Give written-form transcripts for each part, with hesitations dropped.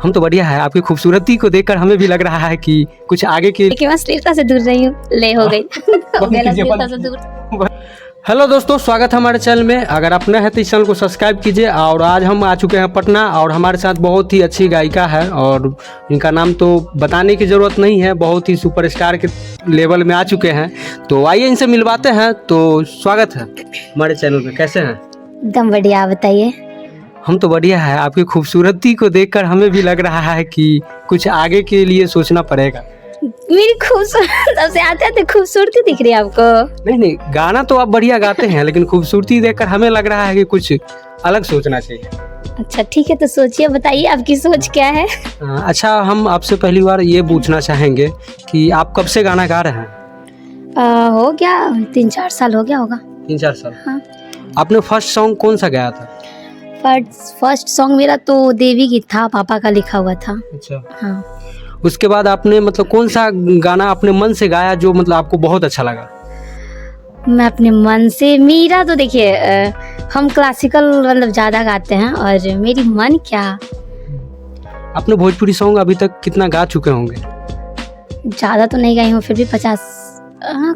हम तो बढ़िया है। आपकी खूबसूरती को देखकर हमें भी लग रहा है कि कुछ आगे की लेकिन मैं अश्लीलता से दूर रही हूँ। ले हो गई हो गया अश्लीलता से दूर। हेलो दोस्तों, स्वागत है हमारे चैनल में। अगर आप नए हैं तो इस चैनल को सब्सक्राइब कीजिए। और आज हम आ चुके हैं पटना और हमारे साथ बहुत ही अच्छी गायिका है और इनका नाम तो बताने की ज़रूरत नहीं है, बहुत ही सुपरस्टार के लेवल में आ चुके हैं। तो आइए इनसे मिलवाते हैं। तो स्वागत है हमारे चैनल में। कैसे हैं? एकदम बढ़िया, बताइए। हम तो बढ़िया है। आपकी खूबसूरती को देखकर हमें भी लग रहा है कि कुछ आगे के लिए सोचना पड़ेगा। मेरी खूबसूरत सबसे आते खूबसूरती दिख रही है आपको? नहीं, गाना तो आप बढ़िया गाते हैं, लेकिन खूबसूरती देखकर हमें लग रहा है कि कुछ अलग सोचना चाहिए। अच्छा ठीक है, तो सोचिए, बताइए आपकी सोच क्या है। अच्छा, हम आपसे पहली बार ये पूछना चाहेंगे कि आप कब से गाना गा रहे हैं? हो गया 3-4 साल हो गया होगा। 3-4 साल। हाँ। आपने फर्स्ट सॉन्ग कौन सा गाया था? फर्स्ट सॉन्ग मेरा तो देवी गीत था, पापा का लिखा हुआ था। अच्छा। हाँ। उसके बाद आपने मतलब कौन सा गाना अपने मन से गाया जो मतलब आपको बहुत अच्छा लगा? मैं अपने मन से, मेरा तो देखिए हम क्लासिकल मतलब ज़्यादा गाते हैं और मेरी मन क्या, आपने भोजपुरी सॉन्ग अभी तक कितना गा चुके होंगे? ज़्यादा तो नहीं गाई हूँ, फिर भी 50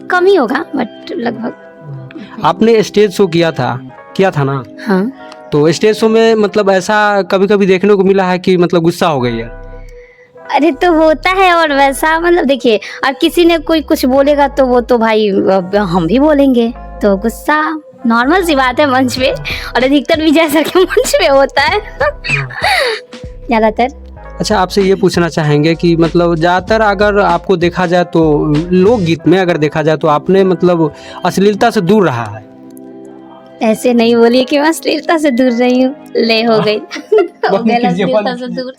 कम ही होगा, बट लगभग। आपने स्टेज शो किया था ना? हाँ। तो स्टेज शो में मतलब ऐसा कभी कभी देखने को मिला है कि मतलब गुस्सा हो गई है? अरे तो होता है, और वैसा मतलब देखिए, अब किसी ने कोई कुछ बोलेगा तो वो तो भाई हम भी बोलेंगे, तो गुस्सा नॉर्मल सी बात है मंच पे, और अधिकतर विजय सर के मंच पे होता है ज़्यादातर। अच्छा, आपसे ये पूछना चाहेंगे कि मतलब ज़्यादातर अगर आपको देखा जाए तो लोकगीत में अगर देखा जाए तो आपने मतलब अश्लीलता से दूर रहा है। ऐसे नहीं बोलिए कि मैं अश्लीलता से दूर रही हूँ। ले हो गई हो गया अश्लीलता से दूर।